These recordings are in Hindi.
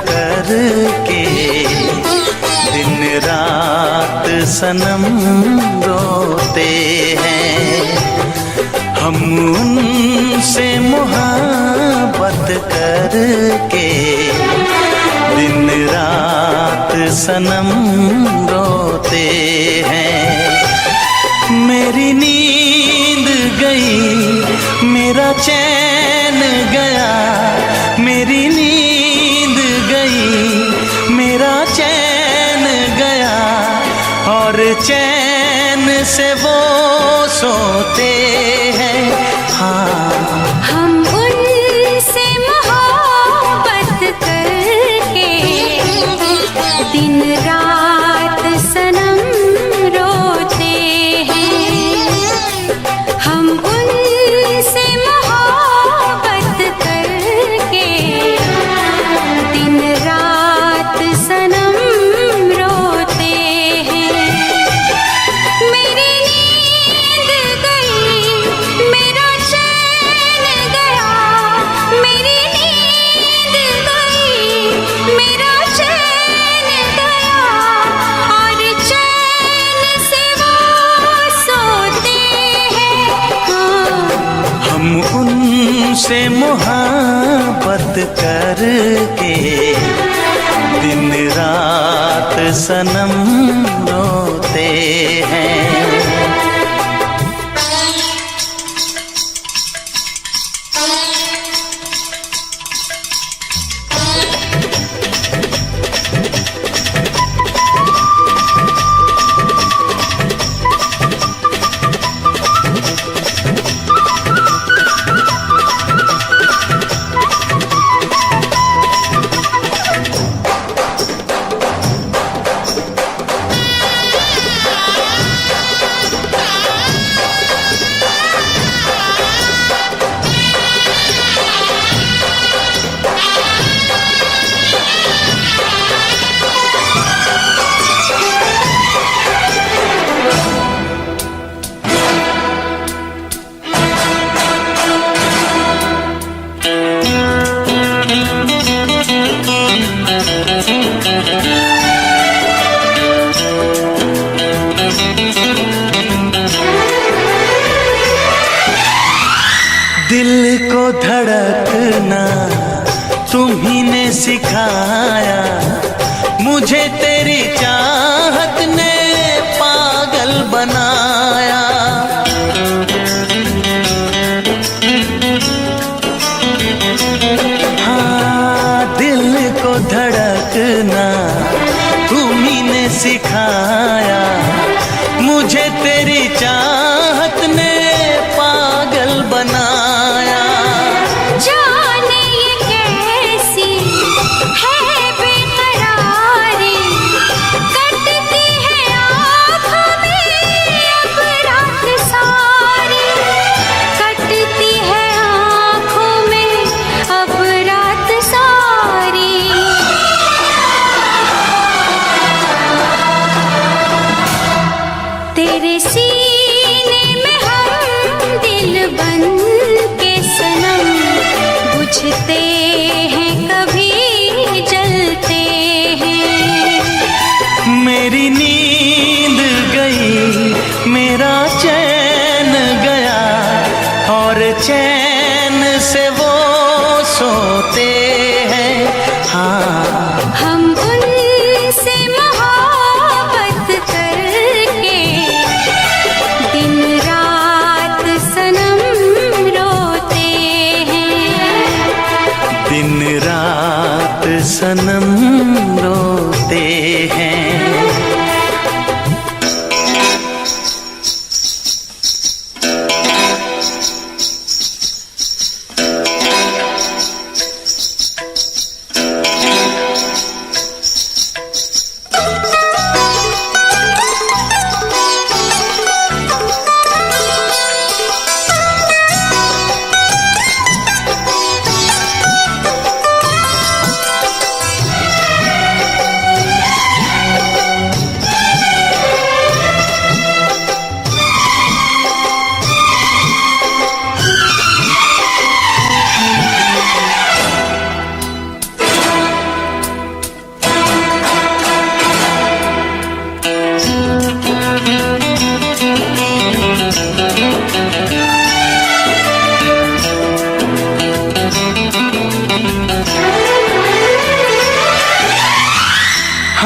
करके दिन रात सनम रोते हैं। हम उनसे मोहब्बत करके दिन रात सनम रोते हैं। मेरी नींद गई, मेरा चैन गया, मेरी नींद गई, मेरा चैन गया, और चैन से वो सोते हैं। हाँ, हम उनसे मोहब्बत करके दिन रात सनम रोते हैं। हम उनसे मोहब्बत करके दिन रात सनम रोते हैं। मेरी नींद गई, मेरा चैन गया, मेरी नींद गई, मेरा चैन गया, और चैन से वो सोते हैं। हाँ, हम उनसे मोहब्बत करके दिन रात सनम रोते हैं। दिल को धड़कना तुम्ही ने सिखाया, मुझे तेरी चाहत ने पागल बनाया। हाँ, दिल को धड़कना तुम्ही ने सिखाया, मुझे तेरी चाहत ने पागल बनाया। जाने ये कैसी है बेकरारी, कटती है आँखों में अब रात सारी, कटती है आँखों में अब रात सारी। तेरे सीने में हम दिल बन के सनम, बुझते हैं कभी जलते हैं। मेरी नींद गई, मेरा चैन गया, और चैन से वो सोते हैं। हाँ, हम उनसे मोहब्बत करके दिन रात सनम रोते हैं। दिन रात सनम रोते हैं।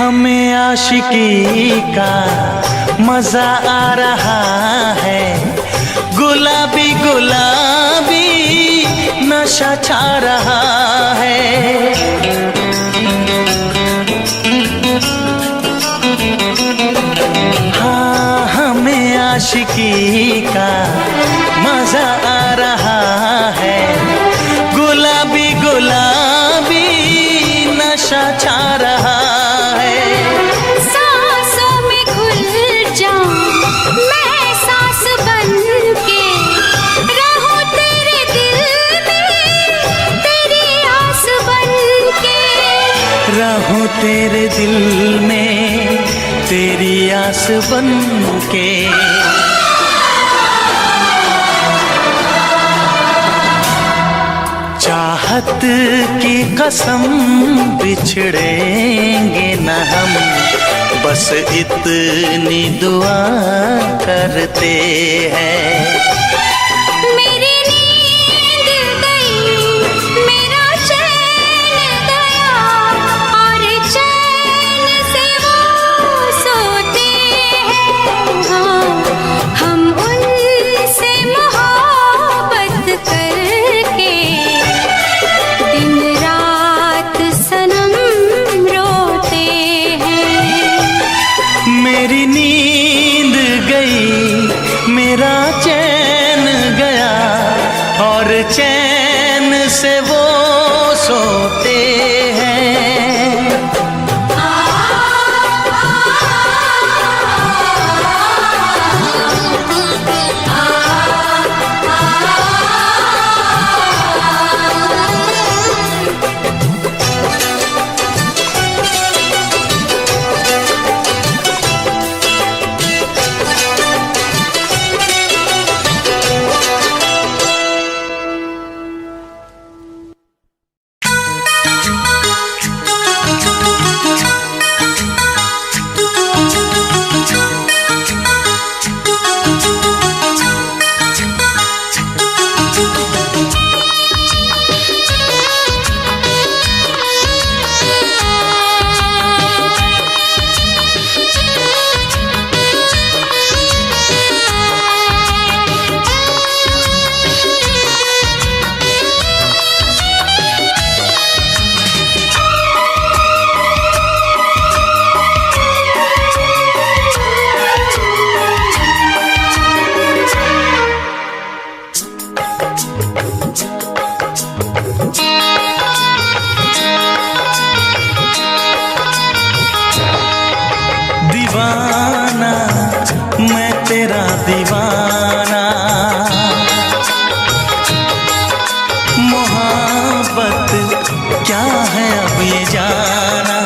हमें आशिकी का मजा आ रहा है, गुलाबी गुलाबी नशा छा रहा है। हाँ, हमें आशिकी का मजा आ रहा है, गुलाबी गुलाबी नशा छा रहा है। सांसों में घुल जाऊं मैं सांस बन के, रहूं तेरे दिल में तेरी आस बन के, रहूं तेरे दिल में तेरी आस बन के। चाहत की कसम बिछड़ेंगे न हम, बस इतनी दुआ करते हैं। मेरी नींद गई, मेरा चैन गया, और चैन से वो सोते हैं। हाँ, हम उनसे मोहब्बत करके दिन रात सनम रोते हैं। मेरी नींद गई, मेरा चैन गया, और चैन से वो सोते हैं। दीवाना मैं तेरा दीवाना, मोहब्बत क्या है अब ये जाना।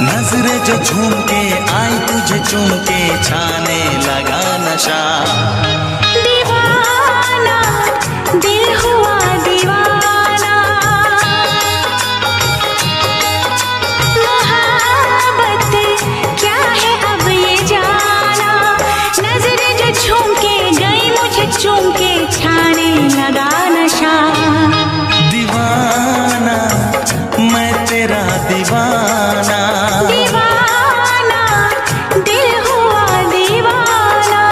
नजरें जो झूम के आई तुझे चूम के, छाने लगा नशा। दीवाना दिल हुआ दीवाना, मोहब्बत क्या है अब ये जाना। नजरें जो झूम के गई मुझे चूम के, छाने लगा नशा। दीवाना मैं तेरा दीवाना, दीवाना दिल हुआ दीवाना।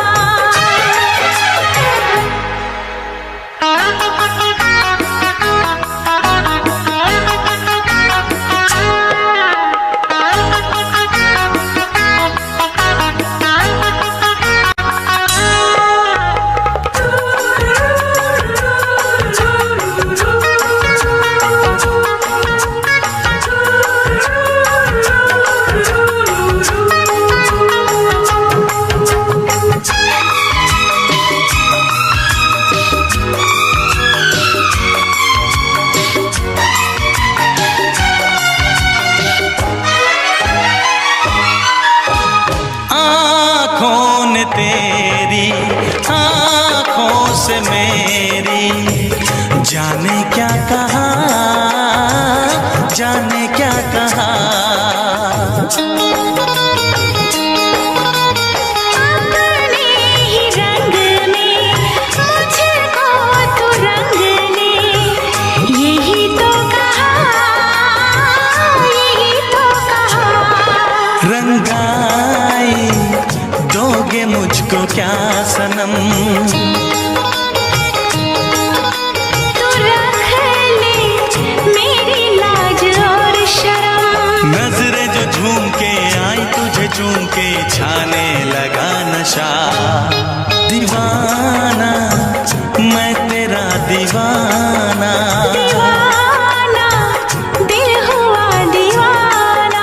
तेरी आँखों से मेरी जाने क्या कहा, जाने क्या कहा। अपने ही रंग में मुझको तो रंग ने, यही तो कहा, यही तो कहा। क्या सनम। तू रख ले मेरी लाज और शर्म। नजरें जो झूम के आई तुझे चूम के छाने लगा नशा। दीवाना मैं तेरा दीवाना। दीवाना दिल हुआ दीवाना।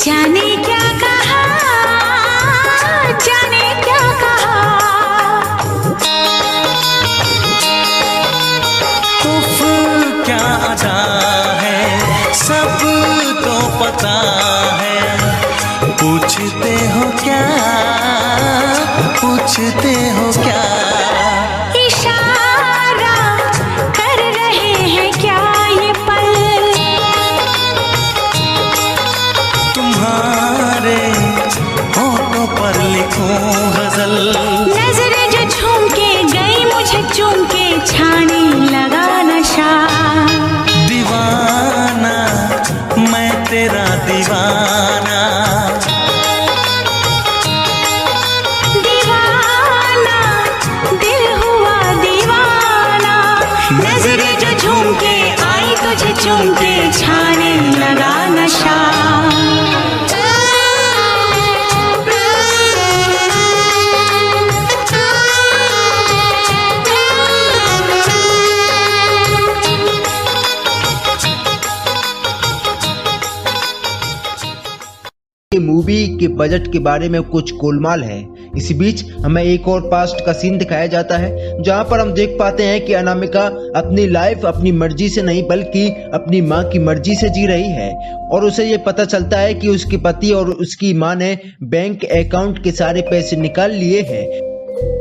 जाने क्या कहा, जाने क्या कहा। उफ क्या अदा है सबको पता है। पूछते हो क्या, पूछते हो क्या। इशारा कर रहे हैं क्या ये पल। तुम्हारे होठों पर लिखूं गजल। नजरें जो झूम के गई मुझे चूम के छाने लगा नशा। दीवाना मैं तेरा दीवाना। दीवाना दिल हुआ दीवाना। नजरें जो झूम के आई तुझे चूम के छाने लगा नशा। मूवी के बजट के बारे में कुछ गोलमाल है। इसी बीच हमें एक और पास्ट का सीन दिखाया जाता है जहां पर हम देख पाते हैं कि अनामिका अपनी लाइफ अपनी मर्जी से नहीं बल्कि अपनी मां की मर्जी से जी रही है और उसे ये पता चलता है कि उसके पति और उसकी मां ने बैंक अकाउंट के सारे पैसे निकाल लिए हैं।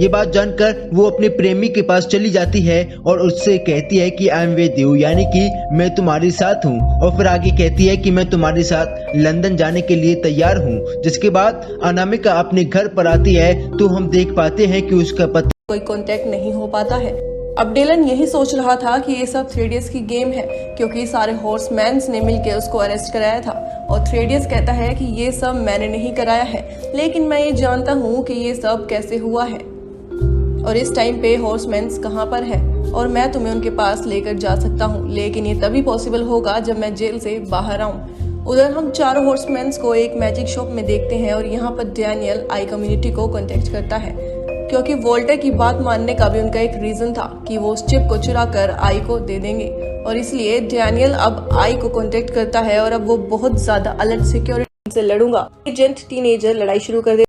ये बात जानकर वो अपने प्रेमी के पास चली जाती है और उससे कहती है कि आई एम विद यू, यानी कि मैं तुम्हारे साथ हूँ। और फिर आगे कहती है कि मैं तुम्हारे साथ लंदन जाने के लिए तैयार हूँ। जिसके बाद अनामिका अपने घर पर आती है तो हम देख पाते हैं कि उसका पति कोई कांटेक्ट नहीं हो पाता है। अब डिलन यही सोच रहा था कि ये सब थ्रेडियस की गेम है क्योंकि सारे हॉर्समैन्स ने मिलकर उसको अरेस्ट कराया था और थ्रेडियस कहता है कि ये सब मैंने नहीं कराया है, लेकिन मैं ये जानता हूँ कि ये सब कैसे हुआ है और इस टाइम पे हॉर्समैन्स कहाँ पर है और मैं तुम्हें उनके पास लेकर जा सकता हूँ, लेकिन ये तभी पॉसिबल होगा जब मैं जेल से बाहर आऊँ। उधर हम चारों हॉर्समैन्स को एक मैजिक शॉप में देखते हैं और यहाँ पर डैनियल आई कम्युनिटी को कॉन्टेक्ट करता है क्योंकि वोल्टर की बात मानने का भी उनका एक रीजन था कि वो उस चिप को चुरा कर आई को दे देंगे और इसलिए डैनियल अब आई को कॉन्टेक्ट करता है और अब वो बहुत ज्यादा अलर्ट सिक्योरिटी से लड़ूंगा एजेंट टीनेजर लड़ाई शुरू कर दे।